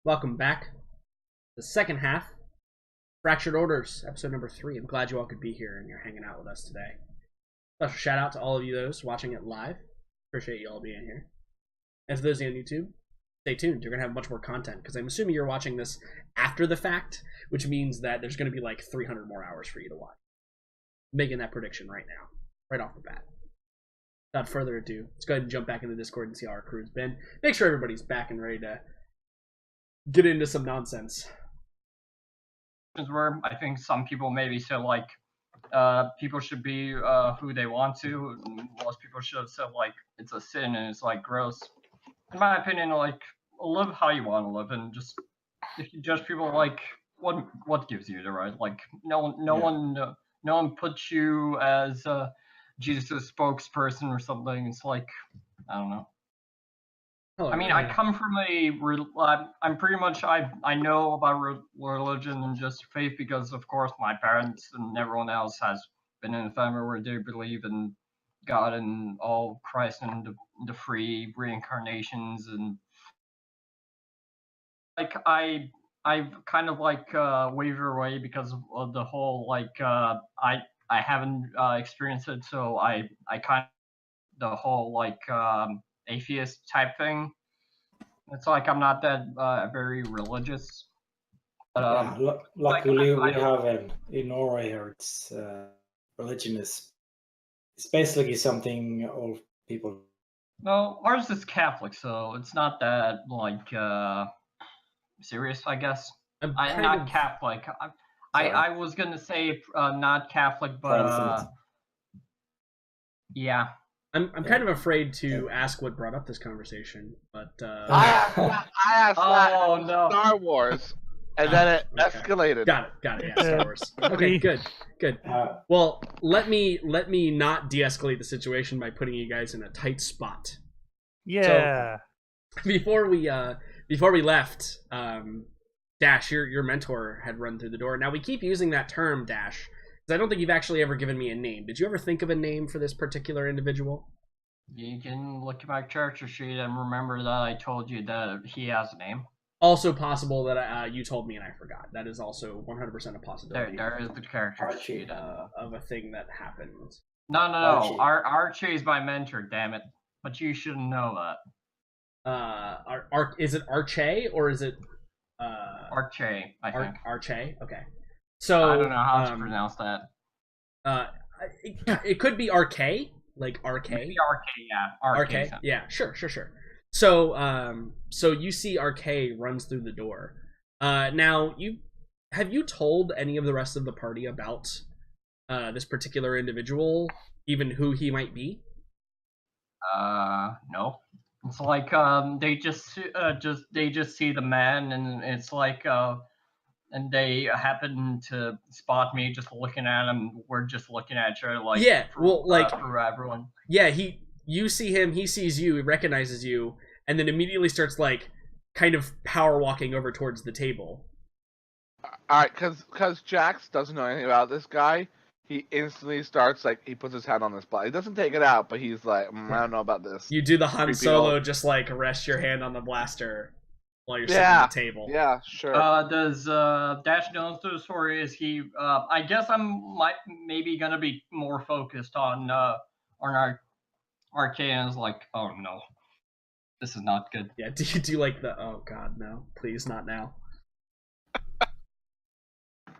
Welcome back. The second half, Fractured Orders, episode number 3. I'm glad you all could be here and you're hanging out with us today. Special shout out to all of you those watching it live. Appreciate you all being here. And for those of you on YouTube, stay tuned. You're going to have much more content because I'm assuming you're watching this after the fact, which means that there's going to be like 300 more hours for you to watch. I'm making that prediction right now, right off the bat. Without further ado, let's go ahead and jump back into Discord and see how our crew's been. Make sure everybody's back and ready to get into some nonsense. Where I think some people maybe say like people should be who they want to. Most people should have said like it's a sin and it's like gross. In my opinion, like live how you want to live, and just if you judge people like what gives you the right? Like no one puts you as Jesus' spokesperson or something. It's like I don't know. I mean, I come from I'm pretty much, I know about religion and just faith because, of course, my parents and everyone else has been in a family where they believe in God and all Christ and the free reincarnations. And, like, I kind of, like, waver away because of the whole, like, I haven't experienced it, so I kind of, the whole, like, atheist type thing. It's like I'm not that very religious. But, luckily we have in Norway here. It's religion is it's basically something all people. No, ours is Catholic, so it's not that like serious, I guess. I'm not Catholic. I was gonna say not Catholic, but yeah. I'm kind of afraid to ask what brought up this conversation, but I asked no. Star Wars, and then it escalated. Got it. Yeah, Star Wars. Okay, good. Well, let me not de-escalate the situation by putting you guys in a tight spot. Yeah. So, before we left, Dash, your mentor had run through the door. Now we keep using that term, Dash. I don't think you've actually ever given me a name. Did you ever think of a name for this particular individual? You can look at my character sheet and remember that I told you that he has a name. Also possible that you told me and I forgot. That is also 100% a possibility. There is the character sheet of a thing that happened. No. Archie is my mentor, damn it. But you shouldn't know that. Is it Archie or is it Archie, I think. Archie? Okay. So I don't know how to pronounce that. It could be RK, like RK. Maybe RK, yeah. RK, yeah, sure. So you see RK runs through the door. Now have you told any of the rest of the party about this particular individual, even who he might be? No. It's like they just see the man, and it's like and they happen to spot me just looking at him. We're just looking at each other like for everyone. Yeah, you see him, he sees you, he recognizes you, and then immediately starts like kind of power walking over towards the table. Alright, because Jax doesn't know anything about this guy, he instantly starts like he puts his hand on this blaster. He doesn't take it out, but he's like, I don't know about this. You do the Han Solo, just like rest your hand on the blaster while you're sitting at the table. Yeah, sure. Does Dash know the story? Is he? I guess I'm maybe gonna be more focused on our arcanes. Like, oh no, this is not good. Yeah. Do you like the? Oh God, no! Please, not now.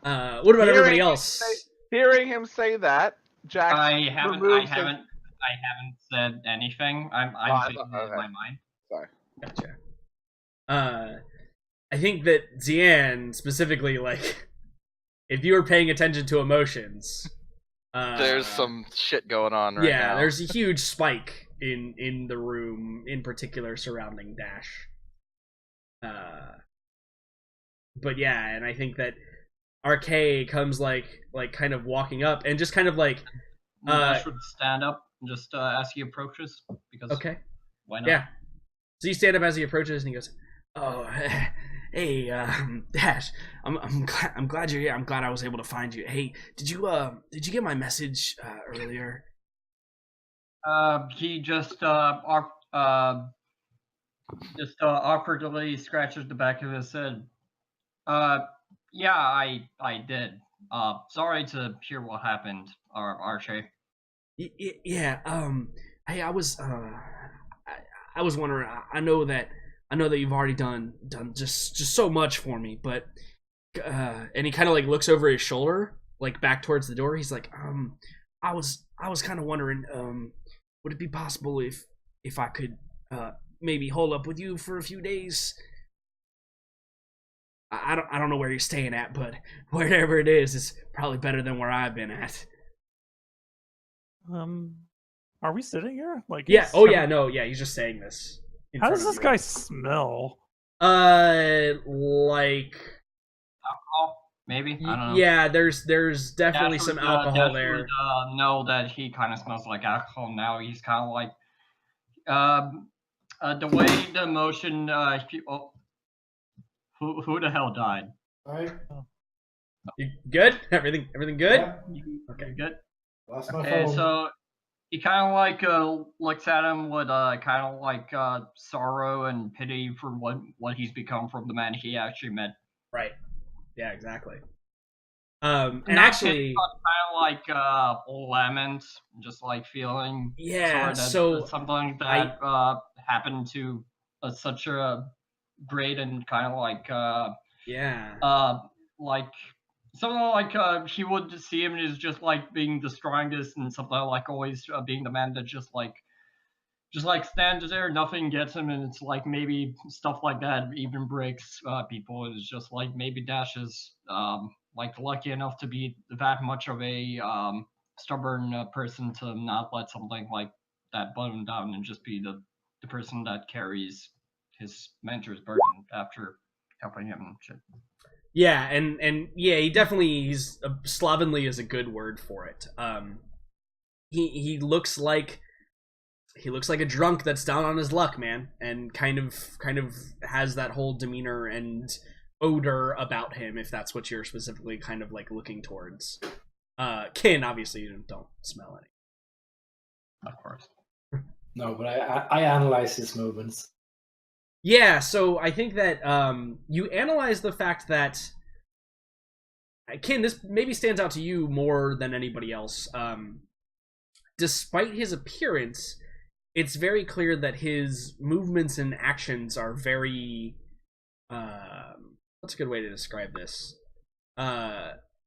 What about everybody else? Hearing him say that, Jax. I haven't said anything. I'm thinking in my mind. Sorry. Gotcha. I think that Zian specifically, like, if you were paying attention to emotions, there's some shit going on right now. Yeah, there's a huge spike in the room, in particular surrounding Dash. But yeah, and I think that RK comes like kind of walking up and just kind of like Dash would stand up and just as he approaches because why not? Yeah. So you stand up as he approaches and he goes, "Oh, hey, Dash, I'm glad you're here. I'm glad I was able to find you. Hey, did you get my message earlier?" He just just awkwardly scratches the back of his head. Yeah, I did. Sorry to hear what happened, Archie. Yeah. Hey, I was wondering. I know that you've already done just so much for me, but and he kind of like looks over his shoulder, like back towards the door. He's like, I was kind of wondering, would it be possible if I could maybe hole up with you for a few days? I don't know where you're staying at, but wherever it is, it's probably better than where I've been at. Are we sitting here? Like, Yeah. Oh yeah. No. Yeah. He's just saying this. How does this guy smell? Like Alcohol, maybe. I don't know. Yeah. There's definitely some alcohol Dash there. would know that he kind of smells like alcohol now. He's kind of like, the way the motion. Who the hell died? All right. You good? Everything good? Yeah. Okay. Good. Lost my Okay, phone. so he kind of like looks at him with kind of like sorrow and pity for what he's become from the man he actually met. Right. Yeah. Exactly. And Not actually, kind of like lament, just like feeling yeah. sorry that So something that happened to such a great and kind of like yeah. like something like he would see him as just like being the strongest and something like always being the man that just like stands there, nothing gets him, and it's like maybe stuff like that even breaks people. It's just like maybe Dash is like lucky enough to be that much of a stubborn person to not let something like that bottom him down and just be the person that carries his mentor's burden after helping him and shit. Yeah, and yeah, he's slovenly is a good word for it. He looks like a drunk that's down on his luck, man, and kind of has that whole demeanor and odor about him, if that's what you're specifically kind of like looking towards. Kin, obviously, you don't smell any. Of course. No, but I analyze his movements. Yeah, so I think that you analyze the fact that Kin, this maybe stands out to you more than anybody else. Despite his appearance, it's very clear that his movements and actions are very what's a good way to describe this?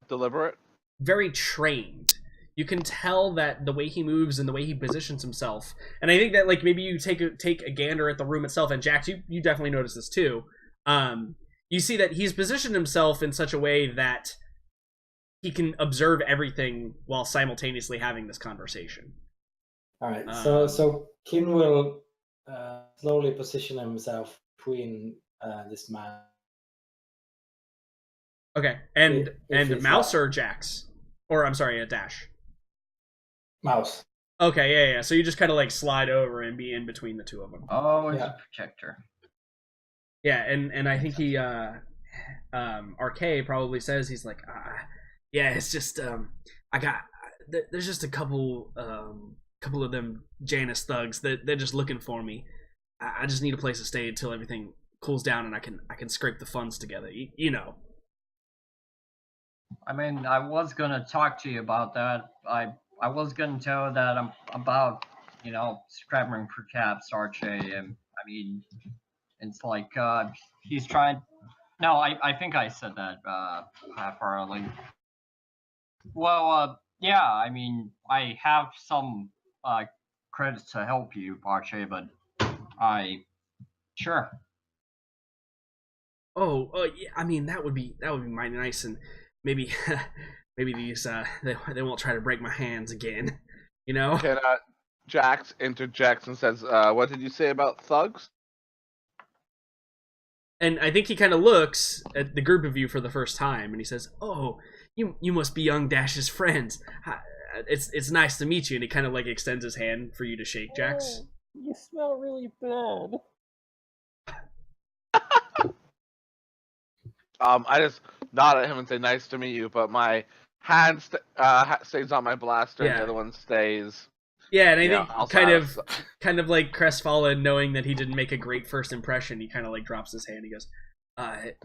Deliberate. Very trained. You can tell that the way he moves and the way he positions himself, and I think that like maybe you take a gander at the room itself, and Jax, you definitely notice this too. You see that he's positioned himself in such a way that he can observe everything while simultaneously having this conversation. All right, so Kin will slowly position himself between this man. Okay, and If Mouse or Jax, or I'm sorry, Dash. Mouse. Okay, yeah. So you just kind of like slide over and be in between the two of them. Oh, it's a projector. Yeah, and I think he RK probably says he's like, yeah, it's just there's just a couple of them Janus thugs that they're just looking for me. I just need a place to stay until everything cools down and I can scrape the funds together. You know. I mean, I was gonna talk to you about that. I was gonna tell that I'm about, scrabbling for caps, Archie, and I mean, it's like he's trying. No, I think I said that half-heartedly. Well, yeah, I mean, I have some credits to help you, Archie, but sure. Oh, yeah. I mean, that would be mighty nice, and maybe these they won't try to break my hands again. You know. Can Jax interjects and says, "What did you say about thugs?" And I think he kind of looks at the group of you for the first time, and he says, "Oh, you must be young Dash's friends. It's nice to meet you." And he kind of like extends his hand for you to shake, Jax. Oh, you smell really bad. I just nod at him and say, "Nice to meet you," but my hand stays on my blaster, and the other one stays Yeah, and I Yeah, think also kind of like crestfallen, knowing that he didn't make a great first impression, he kind of like drops his hand. He goes,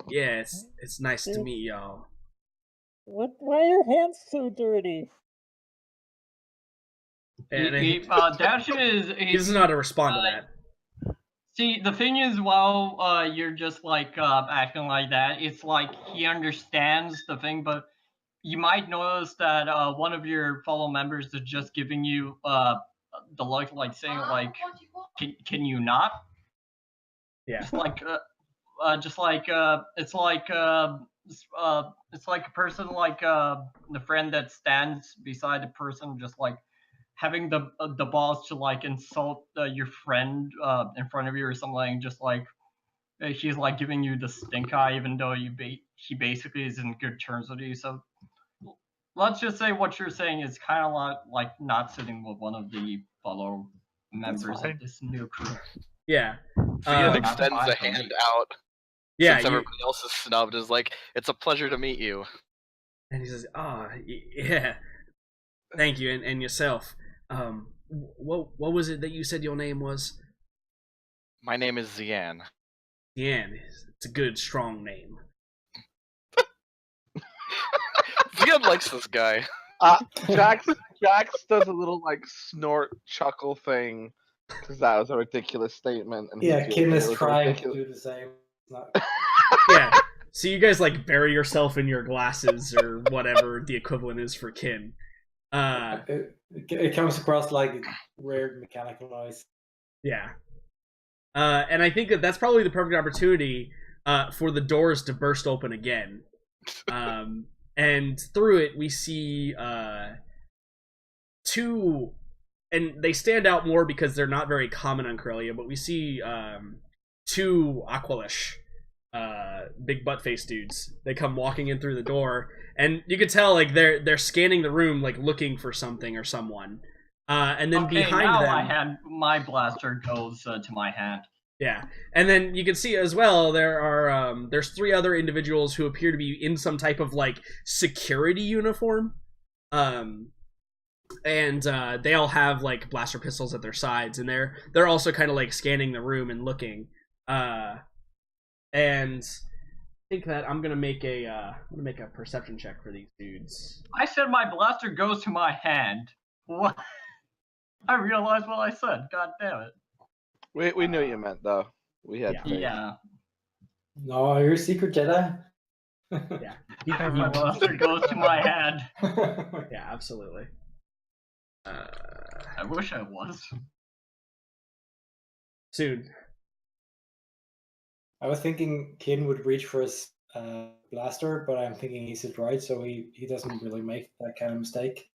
yeah, it's nice to meet y'all." What? Why are your hands so dirty? And Dash is he doesn't know how to respond to that. See, the thing is, while you're just like acting like that, it's like he understands the thing, but you might notice that one of your fellow members is just giving you the look, like saying like, can you not? Yeah. It's like it's like a person like the friend that stands beside the person, just like having the balls to like insult your friend in front of you or something, just like he's like giving you the stink eye, even though he basically is in good terms with you. So let's just say what you're saying is kind of like not sitting with one of the fellow members of this new crew. Yeah. Ian extends a hand out. Yeah. Since everybody else is snubbed, is like, "It's a pleasure to meet you." And he says, yeah, thank you, and yourself. What was it that you said your name was? My name is Zian. Zian. It's a good, strong name. Zian likes this guy. Jax does a little like snort chuckle thing because that was a ridiculous statement. And Yeah, Kim is trying ridiculous. to do the same. It's not... Yeah. So you guys like bury yourself in your glasses or whatever the equivalent is for Kim. It comes across like weird mechanical noise. Yeah. And I think that's probably the perfect opportunity for the doors to burst open again. And through it, we see two, and they stand out more because they're not very common on Corellia, but we see two Aqualish, big butt face dudes. They come walking in through the door, and you could tell like they're scanning the room, like looking for something or someone. And then behind now them, my blaster goes to my hand. Yeah, and then you can see as well there's three other individuals who appear to be in some type of like security uniform, and they all have like blaster pistols at their sides, and they're also kind of like scanning the room and looking. And I think that I'm gonna make a perception check for these dudes. I said my blaster goes to my hand. What? I realized what I said. God damn it. We knew what you meant though. We had faith. Yeah. No, you're a secret Jedi. Yeah, My blaster goes to my hand. yeah, absolutely. I wish I was. Soon. I was thinking Kin would reach for his blaster, but I'm thinking he's his right, so he doesn't really make that kind of mistake.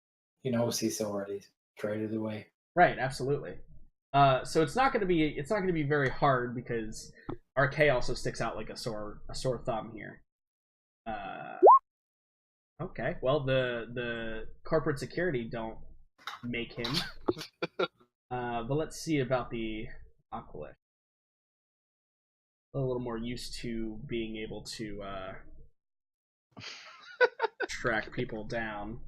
He knows he's already traded away. Right, absolutely. So it's not gonna be very hard because RK also sticks out like a sore thumb here. Okay, well the corporate security don't make him. But let's see about the Aqualish. A little more used to being able to track people down.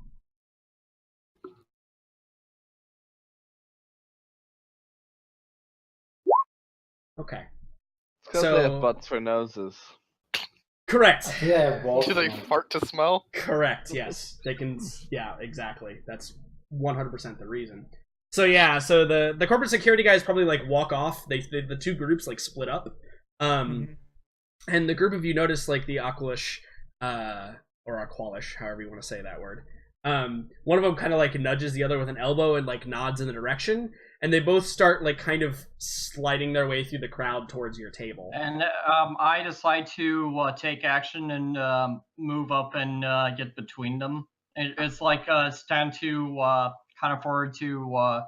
Okay. Because they have butts for noses. Correct. Yeah, Do they fart to smell? Correct. Yes, they can. Yeah, exactly. That's 100% the reason. So yeah, so the corporate security guys probably like walk off. The two groups like split up. And the group of you notice like the Aqualish, or Aqualish, however you want to say that word. One of them kind of like nudges the other with an elbow and like nods in the direction, and they both start like kind of sliding their way through the crowd towards your table. And I decide to take action and move up and get between them. It's like stand to kind of forward to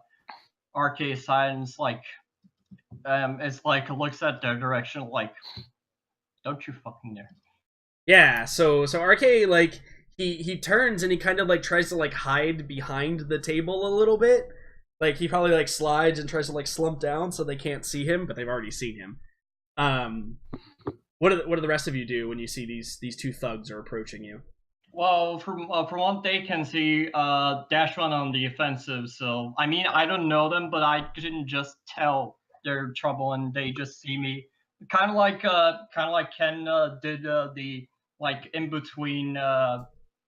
RK's side, and it's like looks at their direction like, don't you fucking dare. Yeah, so RK like he turns and he kind of like tries to like hide behind the table a little bit. Like he probably like slides and tries to like slump down so they can't see him, but they've already seen him. What do the rest of you do when you see these two thugs are approaching you? Well, from what they can see, Dash went on the offensive. So I mean, I don't know them, but I didn't just tell their trouble, and they just see me. Kind of like Ken did the like in between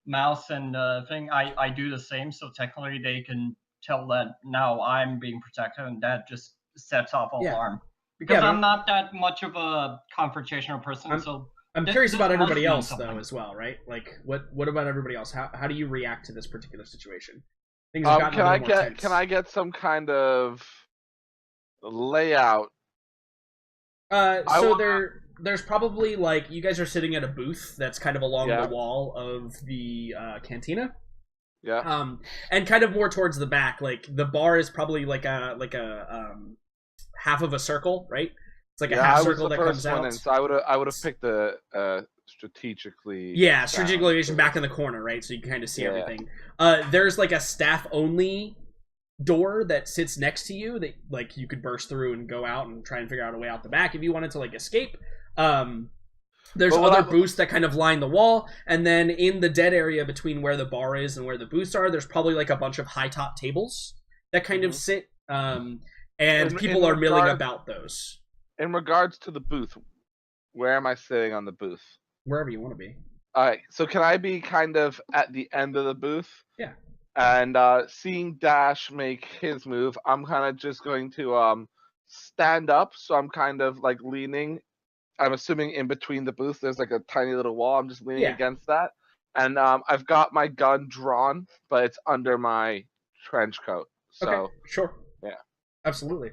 mouse and thing. I do the same. So technically, they can tell that now I'm being protected, and that just sets off alarm. Because I'm not that much of a confrontational person, I'm curious about everybody else though as well, right? Like, what about everybody else? How do you react to this particular situation? Things have gotten a little more tense. Can I get some kind of layout? So there's probably like you guys are sitting at a booth that's kind of along the wall of the cantina. Yeah. And kind of more towards the back. Like the bar is probably like a half of a circle, right? It's like a half circle that comes out. In, so I would have picked the strategically. Yeah, strategic location back in the corner, right? So you can kind of see everything. There's like a staff only door that sits next to you that like you could burst through and go out and try and figure out a way out the back if you wanted to like escape. There's other booths that kind of line the wall, and then in the dead area between where the bar is and where the booths are, there's probably like a bunch of high top tables that kind of sit, and people are milling about those. In regards to the booth, where am I sitting on the booth? Wherever you want to be. All right, so can I be kind of at the end of the booth? Yeah. And seeing Dash make his move, I'm kind of just going to stand up, so I'm kind of like leaning. I'm assuming in between the booths, there's like a tiny little wall. I'm just leaning against that. And I've got my gun drawn, but it's under my trench coat. So, okay, sure. Yeah. Absolutely.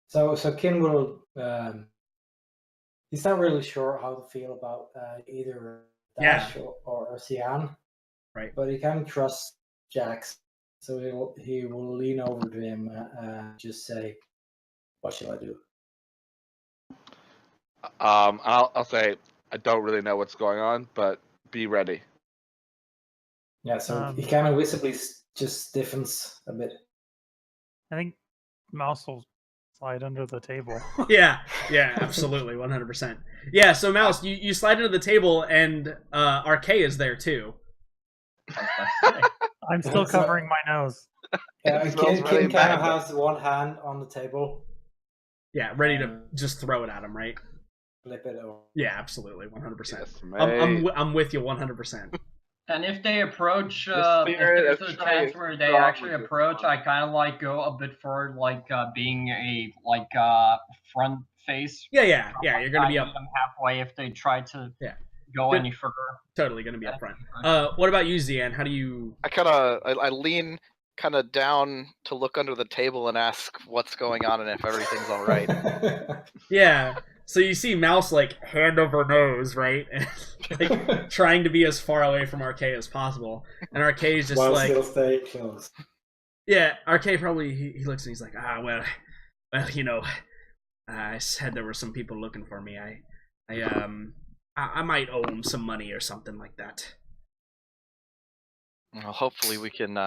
So Kin will, he's not really sure how to feel about either Dash or Xian. Right. But he kind of trusts Jax. So he will lean over to him and just say, what shall I do? I'll say I don't really know what's going on, but be ready. Yeah, so he kind of visibly just stiffens a bit. I think Mouse will slide under the table. yeah, absolutely, 100%. Yeah, so Mouse, you slide under the table, and RK is there too. I'm still covering my nose. Kin kind of has one hand on the table. Yeah, ready to just throw it at him, right? Flip it over. Yeah, absolutely, 100%. Yes, I'm with you 100%. And if they approach, if there's a chance where they actually approach, I kind of like go a bit forward, like being a front face. Yeah. You're gonna be up them halfway if they try to go any further. Totally gonna be up front. What about you, Zian? How do you? I lean kind of down to look under the table and ask what's going on and if everything's all right. Yeah. So you see Mouse like hand over nose, right? And, like trying to be as far away from RK as possible. And RK is just while like still stay close. Yeah, RK probably he looks and he's like, well, you know, I said there were some people looking for me. I might owe them some money or something like that. Well, hopefully we can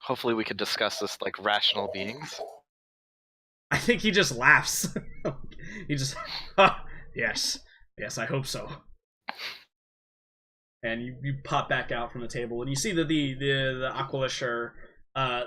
hopefully we could discuss this like rational beings. I think he just laughs. He just, yes, I hope so. And you pop back out from the table, and you see that the Aqualish are,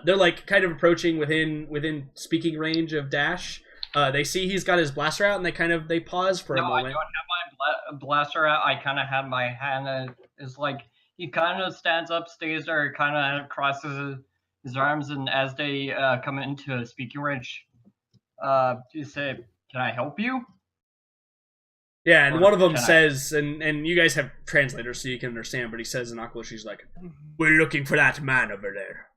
they're like kind of approaching within speaking range of Dash. They see he's got his blaster out, and they pause for a moment. No, I don't have my blaster out. I kind of have my hand. It's like he kind of stands up, stays there, kind of crosses his arms, and as they come into a speaking range, you say, "Can I help you?" Yeah, and one of them says, and you guys have translators so you can understand, but he says in Aqualish, he's like, "We're looking for that man over there.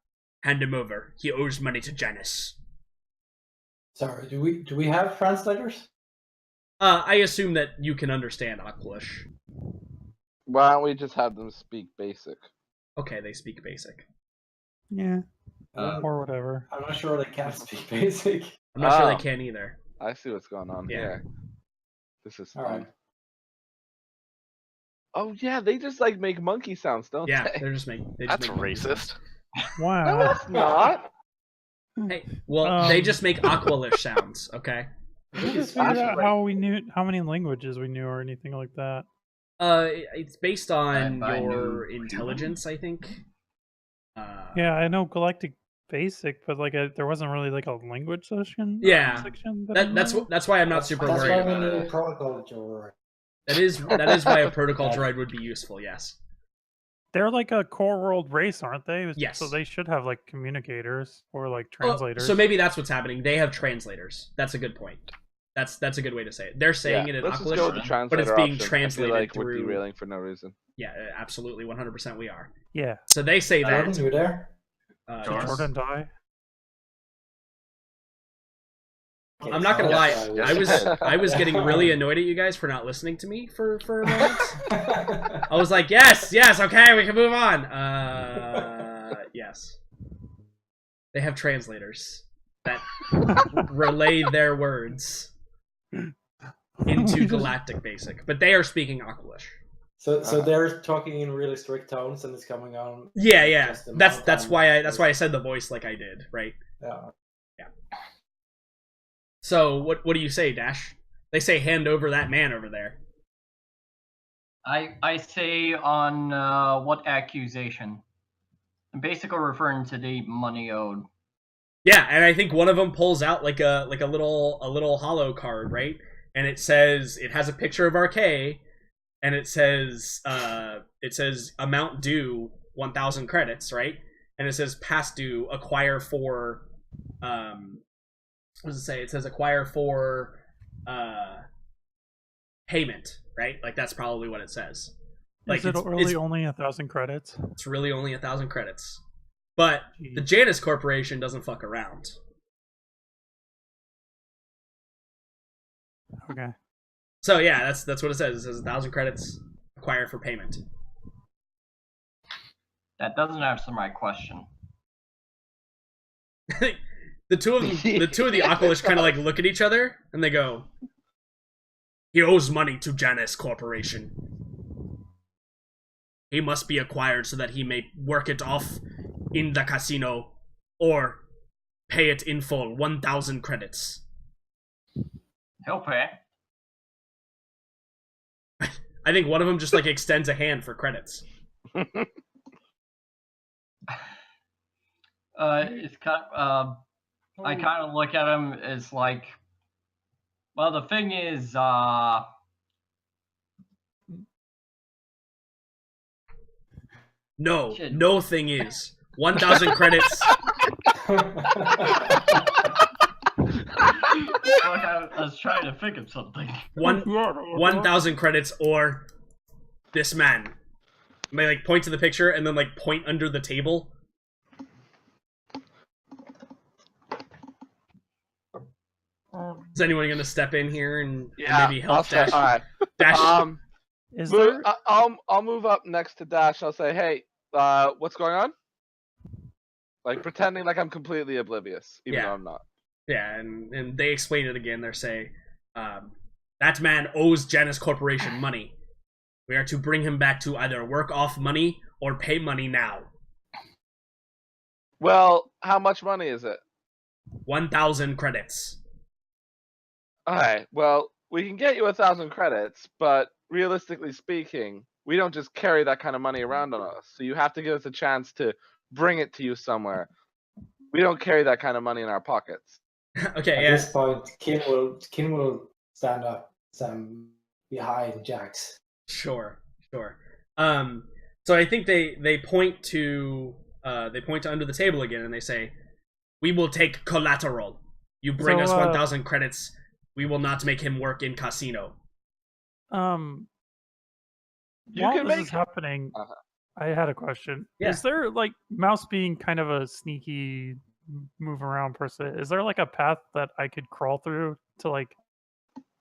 Hand him over. He owes money to Janice." Sorry, do we have translators? I assume that you can understand Aqualish. Why don't we just have them speak basic? Okay, they speak basic. Yeah. Or whatever. I'm not sure they can speak basic. I'm not sure they can either. I see what's going on here. This is fun. Right. Oh yeah, they just like make monkey sounds, don't Yeah, they? they're just making. That's racist. Wow. No, it's not. Hey, well, they just make Aqualish sounds, okay? We just figured out how we knew how many languages we knew or anything like that. It's based on I your knew intelligence, I think. Yeah, I know Galactic Basic, but like there wasn't really like a language section. Yeah, section that I that's know. that's why I'm not super That's worried why we about need a it. protocol droid. That is why a protocol droid would be useful. Yes. They're like a core world race, aren't they? Yes. So they should have like communicators or like Oh, translators. so maybe that's what's happening. They have translators. That's a good point. That's a good way to say it. They're saying it in let's just go with the Aqualish, translator but it's being option. translated I feel like through. we're derailing for no reason. Yeah, absolutely, 100% we are. Yeah. So they say Jordan, that. you there? Did Jordan die? Okay, I'm not gonna so lie. that's why I was getting really annoyed at you guys for not listening to me for a moment. I was like, yes, okay, we can move on. Yes. They have translators that relay their words into Galactic Basic, but they are speaking Aqualish. So they're talking in really strict tones, and it's coming on. Yeah. just the That's monotone why I said the voice like I did, right? Yeah. So what do you say, Dash? They say hand over that man over there. I say on what accusation? I'm basically referring to the money owed. Yeah, and I think one of them pulls out like a little hollow card, right? And it has a picture of RK, and it says amount due 1,000 credits, right? And it says past due acquire for what does it say? It says acquire for payment, right? Like that's probably what it says. Like Is it really only 1,000 credits? It's really only 1,000 credits. But Jeez. the Janus Corporation doesn't fuck around. Okay. So yeah, that's what it says. It says 1,000 credits acquired for payment. That doesn't answer my question. the two of the Aqualish kind of like look at each other and they go, "He owes money to Janus Corporation. He must be acquired so that he may work it off in the casino or pay it in full, 1,000 credits." He'll pay. I think one of them just like extends a hand for credits. It's kind I kind of look at him as like, well, the thing is, No, Shit. no thing is 1,000 credits. I was trying to think of something. 1,000 credits or this man. And they like point to the picture and then like point under the table. Is anyone gonna step in here and maybe help I'll say, Dash? all right. Dash. Is there? I'll move up next to Dash. I'll say, hey, what's going on? Like pretending like I'm completely oblivious, even though I'm not. Yeah, and they explain it again. They say, that man owes Janus Corporation money. We are to bring him back to either work off money or pay money now. Well, how much money is it? 1,000 credits. Alright, well, we can get you 1,000 credits, but realistically speaking, we don't just carry that kind of money around on us. So you have to give us a chance to bring it to you somewhere. We don't carry that kind of money in our pockets. Okay, At yeah. this point, Kin will stand up behind Jax. Sure. So I think they point to under the table again, and they say, "We will take collateral. You bring us 1,000 credits. We will not make him work in casino." While can this make is happening, Uh-huh. I had a question. Yeah. Is there like Mouse being kind of a sneaky move around person? Is there like a path that I could crawl through to like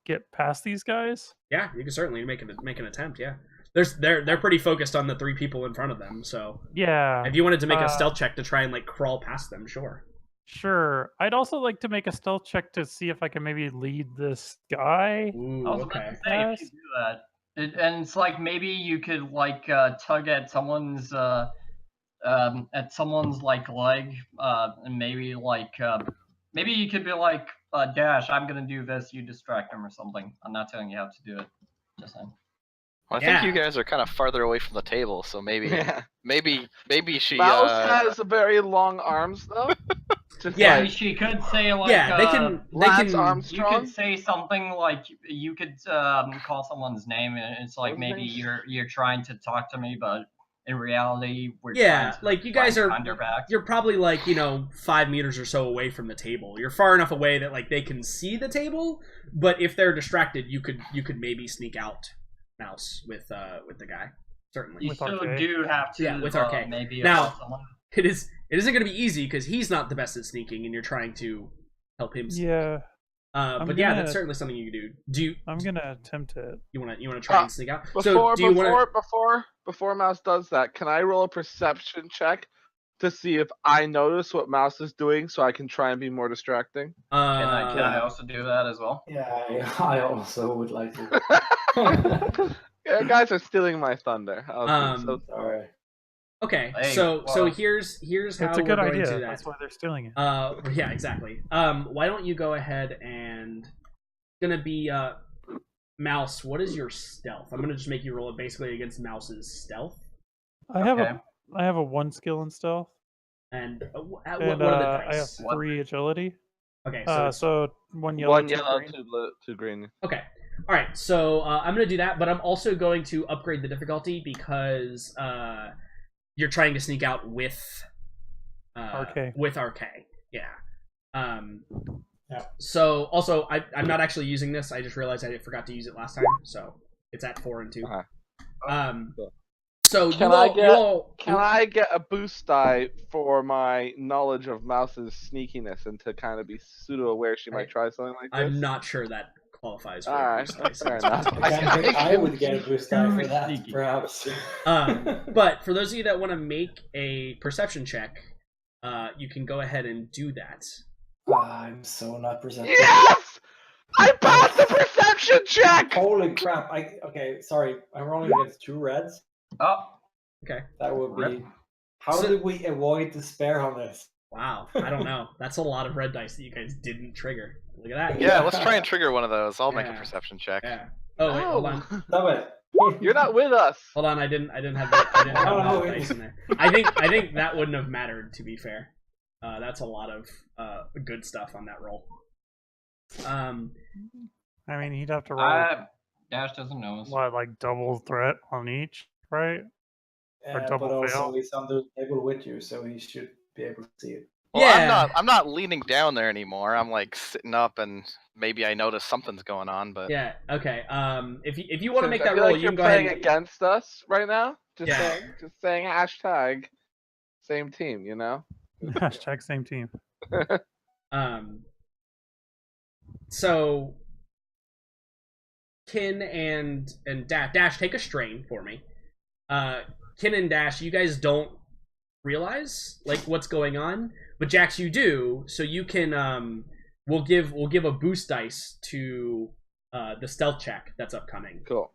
get past these guys? Yeah, you can certainly make an attempt. Yeah, they're pretty focused on the 3 people in front of them. So Yeah. if you wanted to make a stealth check to try and like crawl past them, sure. Sure. I'd also like to make a stealth check to see if I can maybe lead this guy. Ooh, I was about to say, if you do that, and it's like maybe you could like tug at someone's at someone's like leg, and maybe maybe you could be like, Dash, I'm gonna do this, you distract him or something. I'm not telling you how to do it. Just saying. Well, I think you Yeah. guys are kind of farther away from the table, so maybe Yeah. maybe she Mouse has very long arms though. Just Yeah. Maybe she could say like, Yeah, they can. Lance you Armstrong. could say something like you could call someone's name, and it's like What's his maybe name? you're trying to talk to me, but in reality we're Yeah, trying to like you guys find are. behind your back. You're probably like 5 meters or so away from the table. You're far enough away that like they can see the table, but if they're distracted, you could maybe sneak out, Mouse, with the guy. Certainly. You With still RK. do have to Yeah, with RK. maybe Now- alert someone. It isn't going to be easy because he's not the best at sneaking, and you're trying to help him. Sneak. Yeah, But yeah, gonna- that's certainly something you can do. Do you? I'm gonna attempt it. You want to try and sneak out? Before So do you want to? before Mouse does that, can I roll a perception check to see if I notice what Mouse is doing, so I can try and be more distracting? Can I also do that as well? Yeah, I also would like to. Yeah, guys are stealing my thunder. So Sorry. Okay, Hey, so well, here's how It's a we're good going idea. to do That's that. why they're stealing it. Yeah, exactly. Why don't you go ahead and gonna be Mouse? What is your stealth? I'm gonna just make you roll it basically against Mouse's stealth. I have okay. I have a 1 skill in stealth, And what and are the I have dice? 3 agility. Okay, so So 1 yellow, one 2 yellow, green. two green. okay, all right. So I'm gonna do that, but I'm also going to upgrade the difficulty because you're trying to sneak out with RK. With RK, yeah. Yeah. So also, I'm not actually using this. I just realized I forgot to use it last time, so it's at 4 and 2. Cool. So Can I get a boost die for my knowledge of Mouse's sneakiness and to kind of be pseudo aware she might try something like this? I'm not sure that qualifies for All right, boost dice. fair enough. I think I would get a boost die for Too that, sneaky. perhaps. But for those of you that want to make a perception check, you can go ahead and do that. I'm so not perceptive. Yes! I passed the perception check! Holy crap! Okay, sorry. I'm rolling against 2 reds. Oh, Okay. That would Rip. be. How So- did we avoid despair on this? Wow. I don't know. That's a lot of red dice that you guys didn't trigger. Look at that. Yeah, let's try and trigger one of those. I'll make a Yeah. perception check. Yeah. Oh wait, hold on. Stop it. You're not with us. Hold on. I didn't have the Oh, dice in there. I think that wouldn't have mattered. To be fair, that's a lot of good stuff on that roll. I mean, he'd have to roll Dash doesn't know us. what, like double threat on each, right? Or But double also fail. he's on the table with you, so he should be able to see it. Well, Yeah. I'm not leaning down there anymore. I'm like sitting up, and maybe I notice something's going on. But Yeah. Okay. If you want to make I that feel roll, like you you're can go playing ahead. against us right now. Just Yeah. saying. Just saying. Hashtag. Same team. You know. Hashtag same team. So Kin and Dash, take a strain for me. Kin and Dash, you guys don't realize like what's going on, but Jax, you do. So you can we'll give a boost dice to the stealth check that's upcoming. Cool.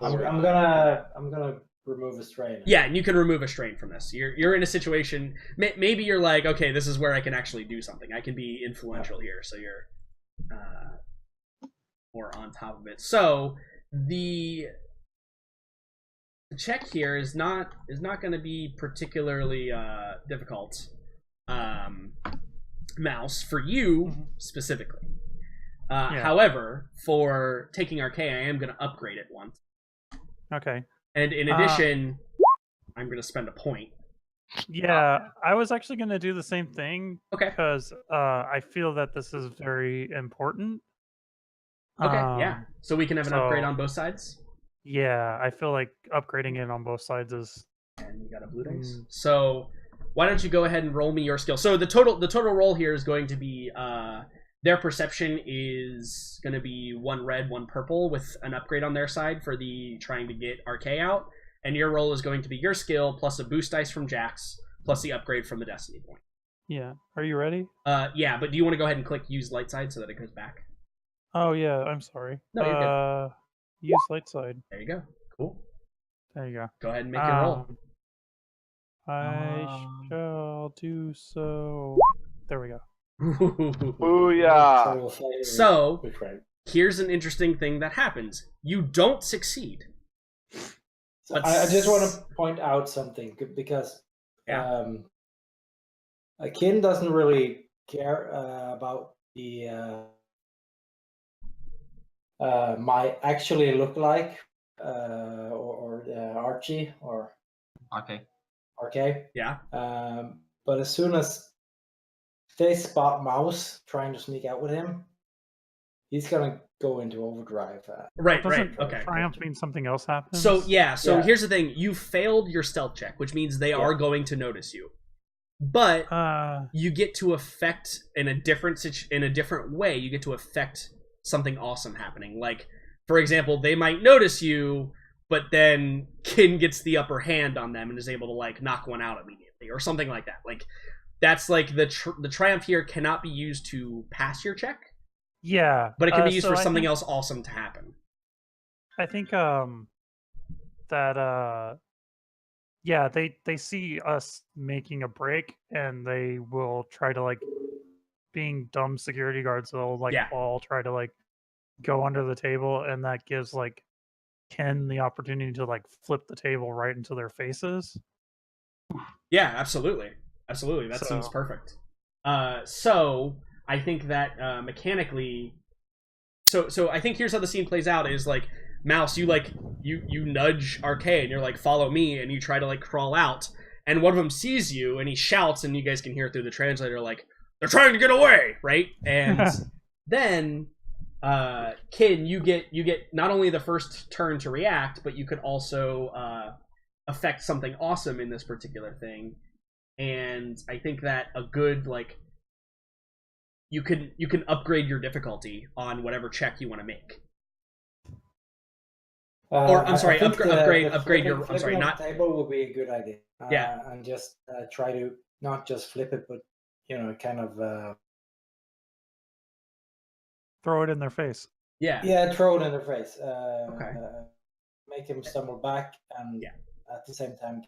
I'm gonna remove a strain. Yeah, and you can remove a strain from this. You're in a situation. Maybe you're like, okay, this is where I can actually do something. I can be influential here. So you're more on top of it. So the check here is not going to be particularly difficult. Mouse for you specifically. Yeah. However, for taking RK, I am going to upgrade it once. Okay. And in addition, I'm going to spend a point. Yeah, I was actually going to do the same thing Okay. because I feel that this is very important. Okay, yeah. So we can have an upgrade so- on both sides. Yeah, I feel like upgrading it on both sides is And you got a blue dice. So why don't you go ahead and roll me your skill? So the total roll here is going to be their perception is going to be 1 red, 1 purple with an upgrade on their side for the trying to get RK out, and your roll is going to be your skill plus a boost dice from Jax plus the upgrade from the Destiny point. yeah. Are you ready? Yeah, but do you want to go ahead and click use light side so that it goes back? Oh yeah, I'm sorry. No, you're good. Use light side. There you go. Cool. There you go. Go ahead and make your roll. I shall do so. There we go. Booyah! we'll fight it So- with Craig. Here's an interesting thing that happens. You don't succeed. So But I just want to point out something because Yeah. Kin doesn't really care about the my actually look like or Archie or Okay. RK. Yeah. But as soon as they spot Mouse trying to sneak out with him, he's gonna go into overdrive. Right, Doesn't okay. triumph mean something else happens? So yeah, Yeah. here's the thing. You failed your stealth check, which means they are going to notice you. But you get to affect in a different way, you get to affect something awesome happening. Like, for example, they might notice you, but then Kin gets the upper hand on them and is able to like knock one out immediately or something like that. Like that's like the triumph here cannot be used to pass your check, yeah, but it can be used so for I something think- else awesome to happen. I think that yeah, they see us making a break and they will try to like being dumb security guards, they'll like Yeah. all try to like go under the table, and that gives like Ken the opportunity to like flip the table right into their faces. Yeah, absolutely. That seems So- perfect. So I think that mechanically, so I think here's how the scene plays out: is like Mouse, you like you nudge Arcade, and you're like, follow me, and you try to like crawl out, and one of them sees you, and he shouts, and you guys can hear it through the translator, like, they're trying to get away, right? And then Kin, you get not only the first turn to react, but you could also affect something awesome in this particular thing. And I think that a good like you can upgrade your difficulty on whatever check you want to make. Or I'm sorry, I think upgrade your. I'm flipping sorry, of not the table would be a good idea. Yeah. And just try to not just flip it, but kind of Throw it in their face. yeah. throw it in their face. Okay. Make him stumble back, and Yeah. at the same time.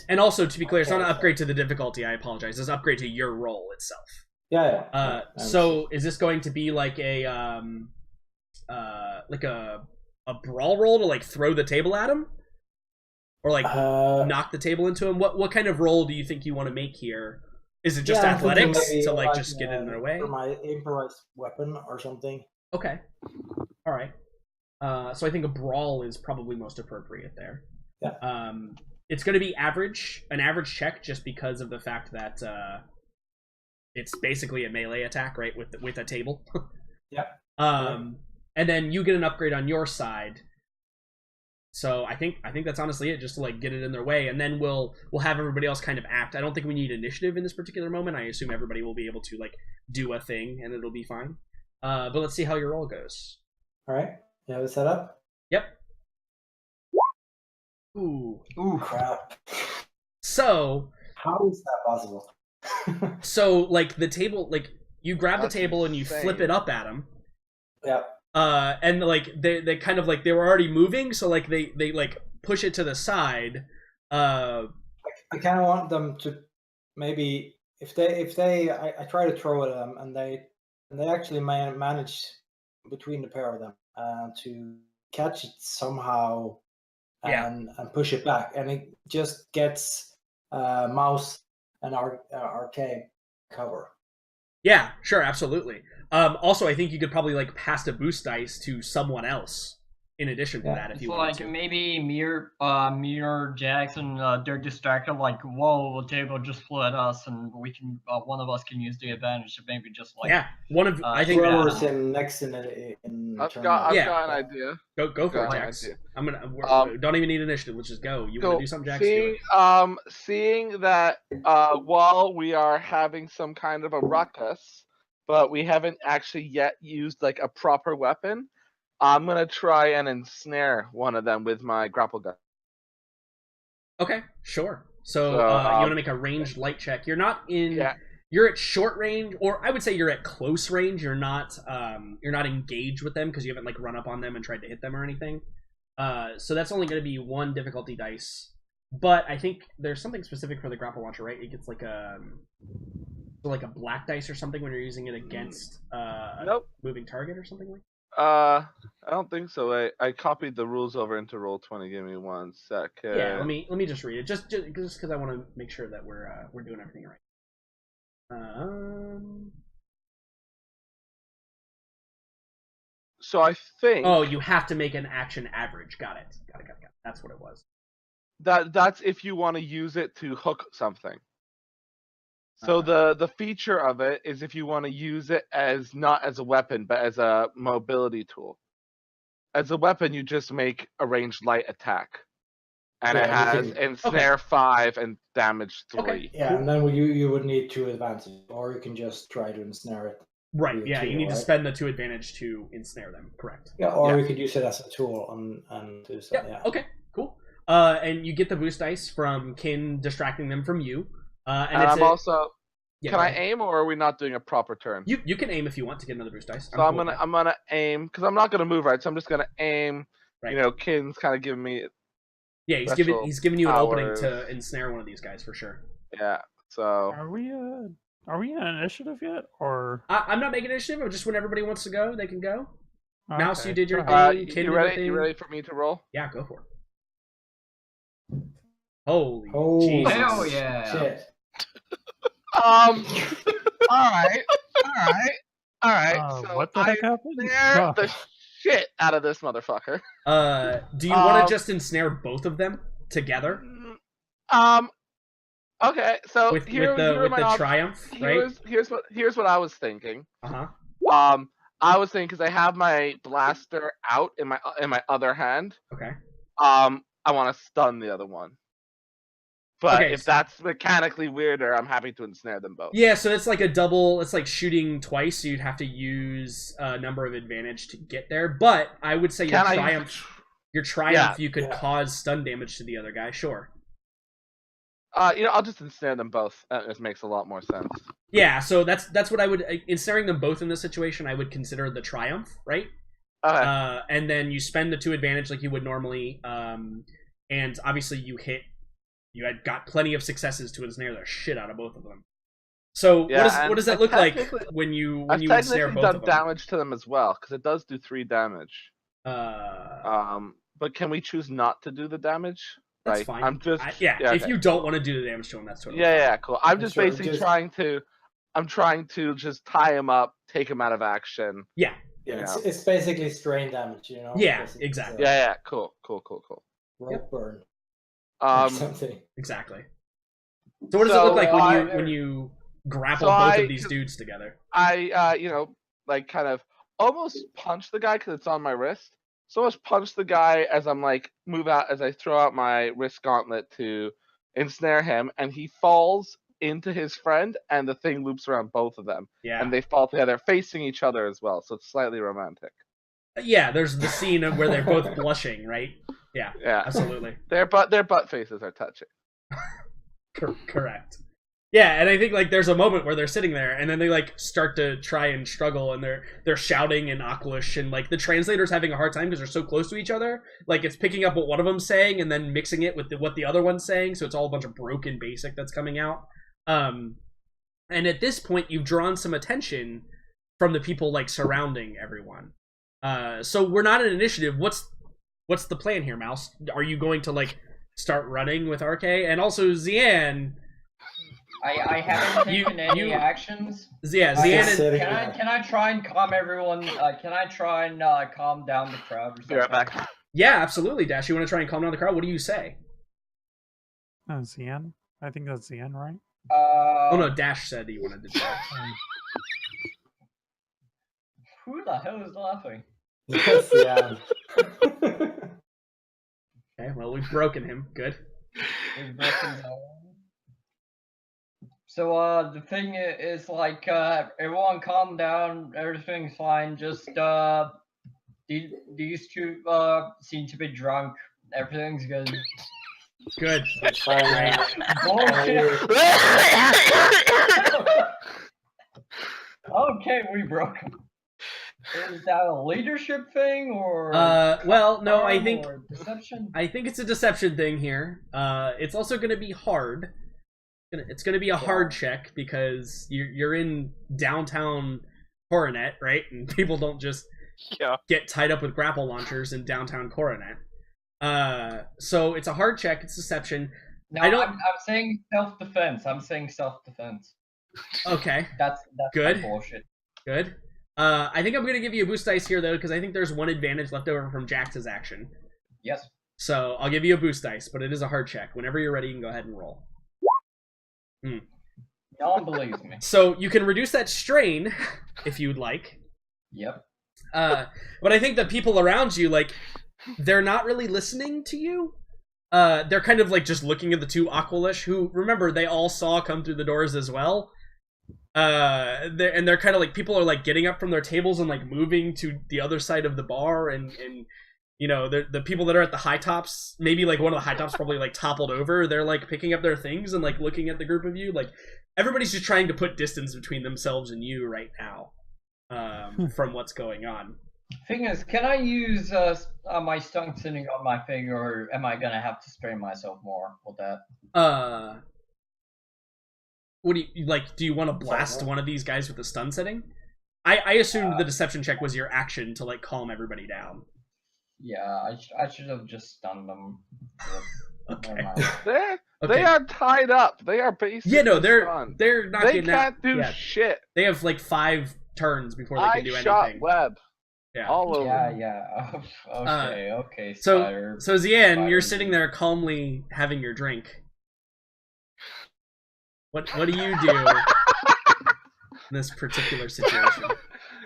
And also to be clear, it's not an Okay, upgrade to the difficulty. I apologize. It's an upgrade to your role itself. yeah. So is this going to be like a brawl roll to like throw the table at him, or like knock the table into him? What kind of role do you think you want to make here? Is it just I'm thinking athletics maybe to like just get in their way? for my improvised weapon or something. Okay, all right. So I think a brawl is probably most appropriate there. Yeah. It's going to be an average check, just because of the fact that it's basically a melee attack, right? With a table. Yeah. And then you get an upgrade on your side. So I think that's honestly it, just to like get it in their way, and then we'll have everybody else kind of act. I don't think we need initiative in this particular moment. I assume everybody will be able to like do a thing, and it'll be fine. But let's see how your roll goes. All right. You have it set up? Yep. Ooh. Crap. So How is that possible? like the table, like you grab That's the table and you insane. flip it up at them. Yeah. And like they kind of like they were already moving, so like they like push it to the side. I kind of want them to maybe if they I try to throw at them, and they actually manage between the pair of them to catch it somehow and push it back, and it just gets Mouse and Arcade cover. Yeah, sure, absolutely. Also, I think you could probably like pass a boost dice to someone else in addition to that if It's you wanted like to. maybe Mir, Jackson, they're distracted. Like, whoa, the table just flew at us, and we can one of us can use the advantage to maybe just like Yeah, one of I think yeah. Whoever's in next in I've turn got Yeah. an idea. go for it, Got an Jax. idea. I'm gonna don't even need initiative. Let's just go. You want to do something, Jax? Do it. Seeing that while we are having some kind of a ruckus, but we haven't actually yet used like a proper weapon, I'm gonna try and ensnare one of them with my grapple gun. Okay, sure. So So, you want to make a ranged light check. You're not in. Yeah. You're at short range, or I would say you're at close range. You're not engaged with them because you haven't like run up on them and tried to hit them or anything. So that's only going to be one difficulty dice, but I think there's something specific for the grapple launcher, right? It gets like a black dice or something when you're using it against a moving target or something like that? I don't think so. I copied the rules over into Roll20. Give me 1 second. Yeah, let me just read it. Just because I want to make sure that we're doing everything right. So I think. Oh, you have to make an action average. Got it. That's what it was. That's if you want to use it to hook something. So the feature of it is if you want to use it as not as a weapon but as a mobility tool. As a weapon, you just make a ranged light attack, and it has ensnare 5 and damage 3. Okay. Yeah, and then you would need 2 advantage, or you can just try to ensnare it. Right. Yeah, you need to spend the 2 advantage to ensnare them. Correct. Yeah, or you could use it as a tool and do so. Yeah. Okay. Cool. And you get the boost dice from Kin distracting them from you. And I'm also. Yeah, can I aim, or are we not doing a proper turn? You can aim if you want to get another boost dice. So I'm gonna aim because I'm not gonna move, right? So I'm just gonna aim. Right. You know, Kin's kind of giving me. Yeah, he's giving you an opening to ensnare one of these guys for sure. Yeah. So. Are we in initiative yet, or? I'm not making initiative. Just when everybody wants to go, they can go. Okay. Mouse, you did your thing. Kin you ready? You ready for me to roll? Yeah, go for it. Holy Jesus. Hell yeah! Shit. All right. So what the heck happened? Snare the shit out of this motherfucker. Do you want to just ensnare both of them together? Okay. So with the triumph, right? Here's what I was thinking. Uh-huh. I was thinking because I have my blaster out in my other hand. Okay. I want to stun the other one. But if that's mechanically weirder, I'm happy to ensnare them both. Yeah, so it's like a double. It's like shooting twice, so you'd have to use a number of advantage to get there. But I would say your triumph, you could cause stun damage to the other guy. Sure. I'll just ensnare them both. It makes a lot more sense. Yeah, so that's what I would ensnaring them both in this situation. I would consider the triumph, right? Okay. And then you spend the 2 advantage like you would normally, and obviously you hit. You had got plenty of successes to ensnare the shit out of both of them. So what does that look like when you ensnare both of them? I've done damage to them as well because it does do 3 damage. But can we choose not to do the damage? That's fine. I'm just if you don't want to do the damage to him, that's totally fine. Cool. I'm just basically trying to just tie him up, take him out of action. Yeah. It's basically strain damage, you know. Yeah, basically. exactly. Yeah. Cool. Rope burn. Exactly. So what does it look like when you grapple both of these dudes together? I kind of almost punch the guy because it's on my wrist. So almost punch the guy as I'm move out as I throw out my wrist gauntlet to ensnare him, and he falls into his friend, and the thing loops around both of them. Yeah. And they fall together, facing each other as well. So it's slightly romantic. Yeah, there's the scene of where they're both blushing, right? Yeah, absolutely. Their butt faces are touching. Correct. Yeah, and I think there's a moment where they're sitting there, and then they start to try and struggle, and they're shouting in Aqualish, and the translator's having a hard time because they're so close to each other. It's picking up what one of them's saying and then mixing it with what the other one's saying, so it's all a bunch of broken basic that's coming out. And at this point, you've drawn some attention from the people surrounding everyone. So we're not an initiative. What's the plan here, Mouse? Are you going to start running with RK? And also Zian. I haven't taken any actions. Yeah, Zian. Can I try and calm everyone? Can I try and calm down the crowd? Or something? Be right back. Yeah, absolutely, Dash. You want to try and calm down the crowd? What do you say? Zian. I think that's Zian, right? Oh no, Dash said he wanted to do that. Who the hell is laughing? Yes, yeah. Okay, well, we've broken him. Good. We've broken him. So, the thing is, everyone calm down, everything's fine, just, these 2, seem to be drunk, everything's good. Good. Bullshit. Okay, we broke him. Is that a leadership thing or? Well, no, I charm think or deception. it's a deception thing here. It's also going to be hard. It's going to be a hard check because you're in downtown Coronet, right? And people don't just get tied up with grapple launchers in downtown Coronet. So it's a hard check. It's deception. No, I don't. I'm saying self-defense. I'm saying self-defense. Okay. That's good. Bullshit. Good. I think I'm going to give you a boost dice here, though, because I think there's one advantage left over from Jax's action. Yes. So I'll give you a boost dice, but it is a hard check. Whenever you're ready, you can go ahead and roll. No one believes me. So you can reduce that strain if you'd like. Yep. But I think the people around you, like, they're not really listening to you. They're kind of like just looking at the two Aqualish, who, remember, they all saw come through the doors as well. They're kind of like, people are like getting up from their tables and like moving to the other side of the bar, and you know, the people that are at the high tops, maybe like one of the high tops probably like toppled over. They're like picking up their things and like looking at the group of you. Like, everybody's just trying to put distance between themselves and you right now, from what's going on. Thing is, can I use my stun sitting on my thing, or am I gonna have to strain myself more with that? What do you like? Do you want to blast one of these guys with a stun setting? I assumed the deception check was your action to like calm everybody down. Yeah, I should have just stunned them. Okay. They are tied up. They are basically they're stunned. they're not They getting can't out. do Yeah. shit. They have like 5 turns before they can do shot anything. web. Yeah. All over. Yeah. Okay. So Spider. Zian, you're sitting there calmly having your drink. What do you do in this particular situation?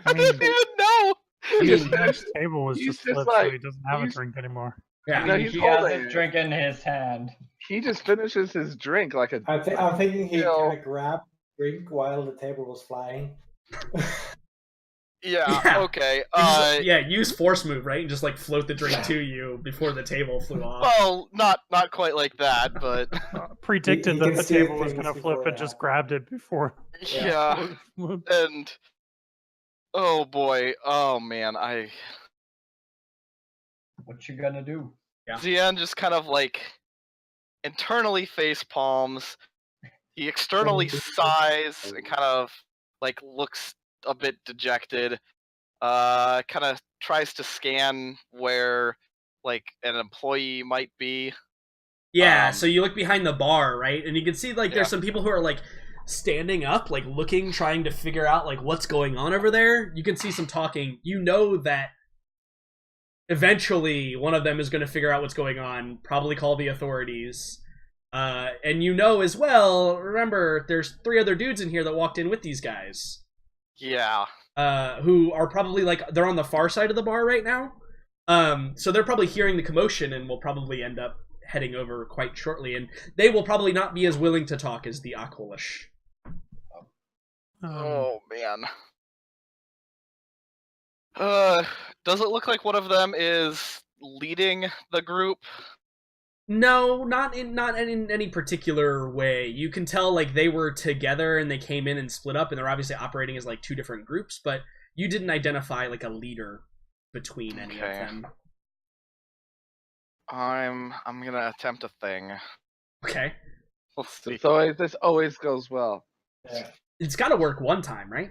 I didn't even know. His bench table was he's just just flipped, like- so he doesn't have a drink anymore. Yeah. No, he's he has holding his drink in his hand. He just finishes his drink like a. I'm thinking he Still- kind of grabbed drink while the table was flying. Yeah. Yeah. Okay. Use force move, right? And just like float the drink to you before the table flew off. Well, not quite like that, but Predicted He that can the see table was things going to flip before and it just happens. grabbed it before. yeah. And oh boy, oh man, What you gonna do? Yeah. Zian just kind of like internally face palms. He externally sighs and kind of like looks a bit dejected. Kind of tries to scan where like an employee might be. Yeah, so you look behind the bar, right? And you can see like there's Yeah. some people who are like standing up, like looking, trying to figure out like what's going on over there. You can see some talking. You know that eventually one of them is going to figure out what's going on, probably call the authorities. And you know as well, remember, there's 3 other dudes in here that walked in with these guys. Yeah. Who are probably like, they're on the far side of the bar right now. So they're probably hearing the commotion and will probably end up heading over quite shortly. And they will probably not be as willing to talk as the Aqualish. Oh man. Does it look like one of them is leading the group? No, not in any particular way. You can tell like they were together and they came in and split up, and they're obviously operating as like 2 different groups, but you didn't identify like a leader between any of them. I'm gonna attempt a thing. Okay. We'll see. This always goes well. Yeah. It's got to work one time, right?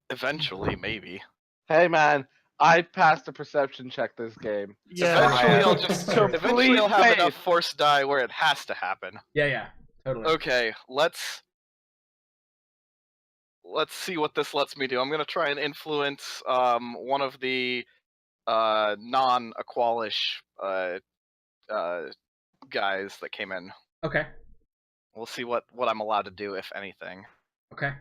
Eventually, maybe. Hey man, I passed a perception check this game. Yeah, Eventually, I'll Complete just eventually I'll have faith. enough force die where it has to happen. Yeah, totally. Okay, let's see what this lets me do. I'm gonna try and influence one of the non-Aqualish guys that came in. Okay. We'll see what I'm allowed to do, if anything. Okay.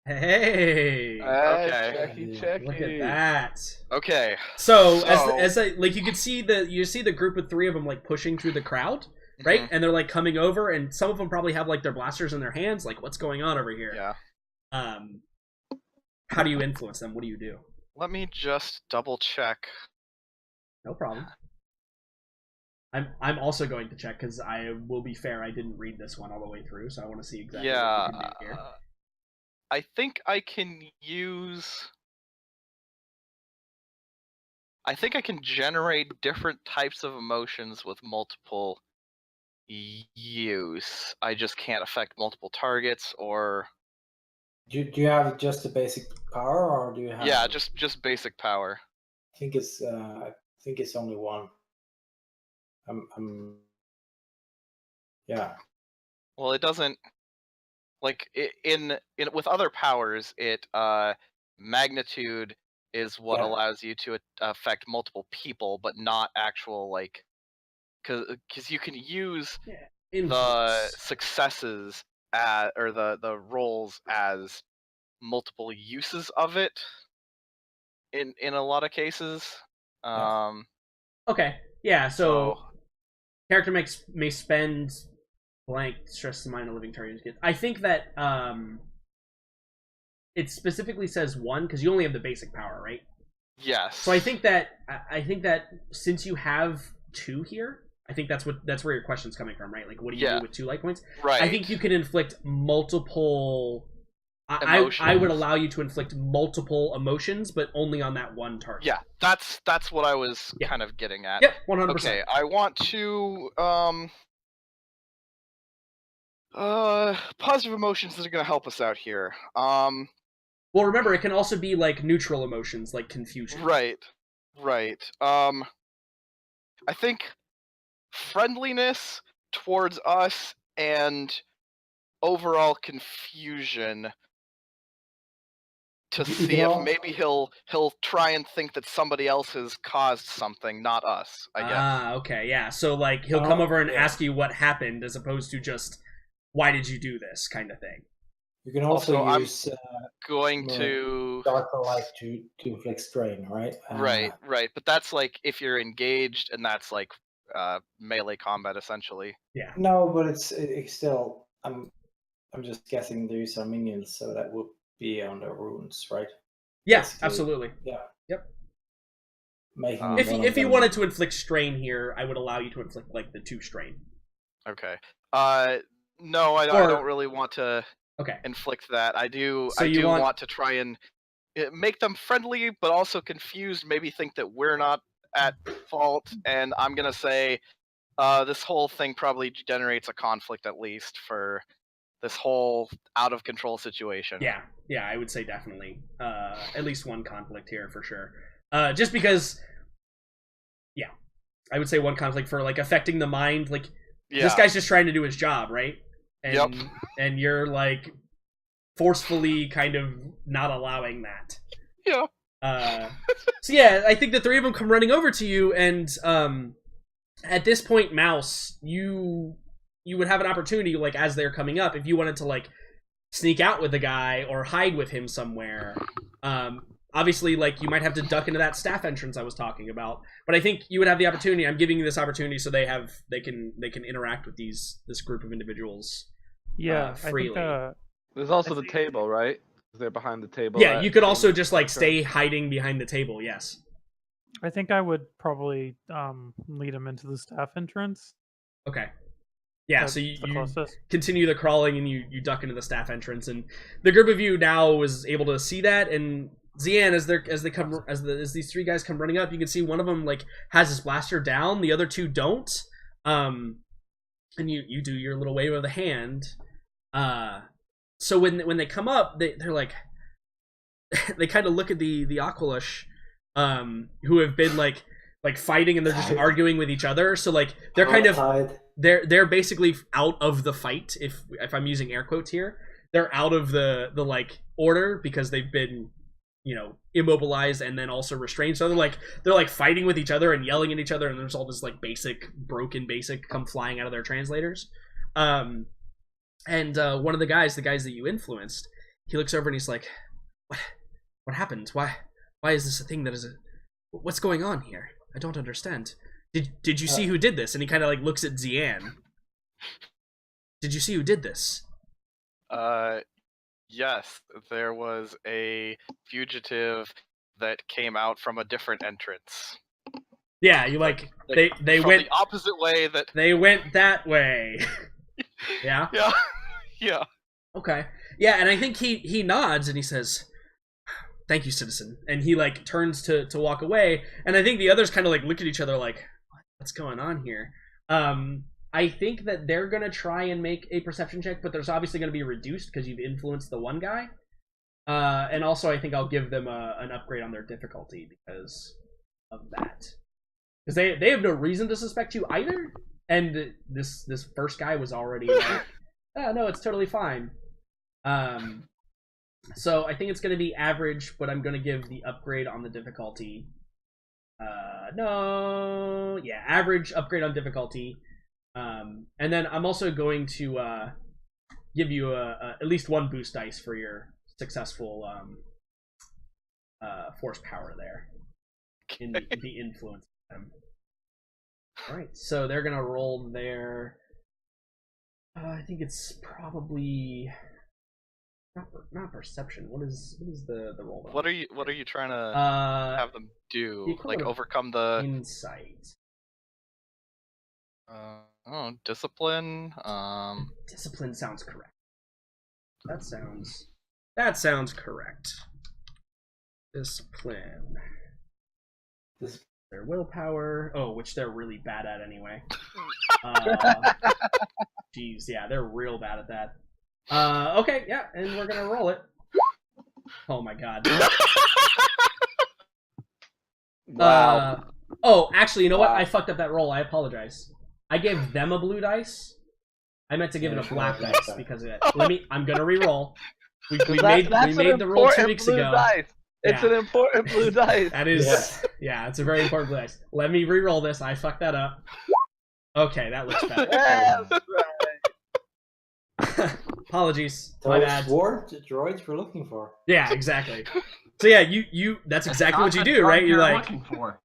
Hey. Okay. Checky. Look at that. Okay. So as like you can see the group of 3 of them like pushing through the crowd, right? Mhm. And they're like coming over, and some of them probably have like their blasters in their hands. Like, what's going on over here? Yeah. How do you influence them? What do you do? Let me just double check. No problem. I'm also going to check because I will be fair. I didn't read this one all the way through, so I want to see exactly what you can do here. I think I can use I think I can generate different types of emotions with multiple use. I just can't affect multiple targets or. Do you have just the basic power, or do you have? Yeah, just basic power. I think it's only one. Yeah. Well, it doesn't like in with other powers. It magnitude is what allows you to affect multiple people, but not actual like because you can use the successes or the roles as multiple uses of it in a lot of cases. Okay. Yeah. So character may spend blank stress the mind of living target. I think that it specifically says one because you only have the basic power, right? Yes. So I think that since you have 2 here, I think that's where your question's coming from, right? Like, what do you do with 2 life points? Right. I think you can inflict multiple. I would allow you to inflict multiple emotions, but only on that one target. Yeah, that's what I was kind of getting at. Yep, 100%. Okay, I want to positive emotions that are going to help us out here. Well, remember, it can also be like neutral emotions, like confusion. Right. I think friendliness towards us and overall confusion to see if maybe he'll try and think that somebody else has caused something, not us, I guess. Ah, okay, yeah. So like he'll come over and ask you what happened as opposed to just why did you do this kind of thing. You can also use going to darker light to inflict strain, right? Right. But that's like if you're engaged, and that's like melee combat essentially. Yeah. No, but it's still. I'm just guessing these are minions, so that would be on the runes, right? Yeah, absolutely. Yeah. Yep. Making if you wanted to inflict strain here, I would allow you to inflict like the 2 strain. Okay. No, I don't really want to. Okay. Inflict that. I do want to try and make them friendly, but also confused. Maybe think that we're not at fault. And I'm gonna say, this whole thing probably generates a conflict at least for this whole out of control situation. Yeah, I would say definitely at least one conflict here for sure. Just because, yeah, I would say one conflict for like affecting the mind. Like this guy's just trying to do his job, right? And you're like forcefully kind of not allowing that. Yeah. So yeah, I think the 3 of them come running over to you, and at this point, Mouse, you would have an opportunity, like as they're coming up, if you wanted to like sneak out with the guy or hide with him somewhere. Obviously, like you might have to duck into that staff entrance I was talking about, but I think you would have the opportunity. I'm giving you this opportunity so they can interact with this group of individuals. Yeah, freely. I think, there's also the table, right? They're behind the table. Yeah, you could also just like stay hiding behind the table. Yes. I think I would probably lead him into the staff entrance. Okay. Yeah, so you continue the crawling and you duck into the staff entrance, and the group of you now is able to see that. And Zian, as these 3 guys come running up, you can see one of them like has his blaster down, the other 2 don't. And you do your little wave of the hand. So when they come up, they're like, they kind of look at the Aqualush, who have been like fighting, and they're just arguing with each other. So like they're kind of they're basically out of the fight. If I'm using air quotes here, they're out of the like order because they've been immobilized and then also restrained. So they're like fighting with each other and yelling at each other, and there's all this like broken basic come flying out of their translators. And one of the guys that you influenced, he looks over and he's like, what happened? Why is this a thing that is what's going on here? I don't understand. Did you see who did this? And he kind of like looks at Zian. Did you see who did this? Yes, there was a fugitive that came out from a different entrance. Yeah, you like they went the opposite way that they went that way. Yeah. Yeah. Okay. Yeah, and I think he nods and he says, thank you, citizen. And he like turns to walk away, and I think the others kind of like look at each other like, what's going on here? I think that they're gonna try and make a perception check, but there's obviously gonna be reduced because you've influenced the one guy. And also I think I'll give them an upgrade on their difficulty because of that. Because they have no reason to suspect you either. And this first guy was already like, oh no, it's totally fine. So I think it's gonna be average, but I'm gonna give the upgrade on the difficulty. Average upgrade on difficulty. And then I'm also going to give you at least one boost dice for your successful force power there in the influence of them. All right, so they're gonna roll their. I think it's probably not perception. What is the roll? What are you trying to have them do? Like overcome the insight. Discipline. Discipline sounds correct. That sounds correct. Discipline. Their willpower. Oh, which they're really bad at anyway. Jeez, yeah, they're real bad at that. Okay, yeah, and we're gonna roll it. Oh my god. Wow. Oh, actually, you know what? I fucked up that roll. I apologize. I gave them a blue dice. I meant to give it a black dice because of it. I'm gonna re-roll. We made the roll 2 weeks ago. Dice. It's an important blue dice. That is, yeah, it's a very important blue dice. Let me re-roll this. I fucked that up. Okay, that looks better. Yes, right. Apologies. My bad. Sword droids we're looking for. Yeah, exactly. So yeah, you that's exactly what you do, right? You're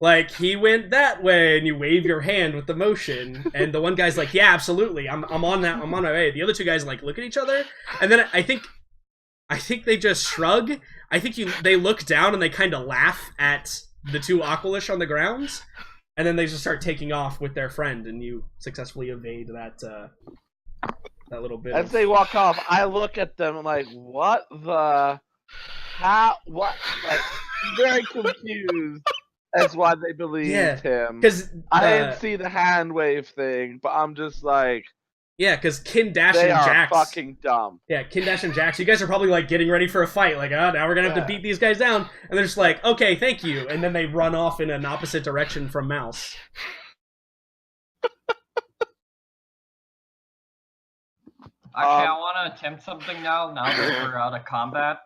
like he went that way, and you wave your hand with the motion, and the one guy's like, yeah, absolutely, I'm on my way. The other two guys like look at each other, and then I think they just shrug. I think they look down and they kind of laugh at the two Aqualish on the ground, and then they just start taking off with their friend, and you successfully evade that little bit. As they walk off, I look at them like, what the? How? What? Like, very confused as why they believed him. Because I didn't see the hand wave thing, but I'm just like, yeah, because Kindash they and are Jax fucking dumb. Yeah, Kindash and Jax, you guys are probably like getting ready for a fight. Like, now we're gonna have to beat these guys down, and they're just like, okay, thank you, and then they run off in an opposite direction from Mouse. Actually, I want to attempt something now that we're out of combat.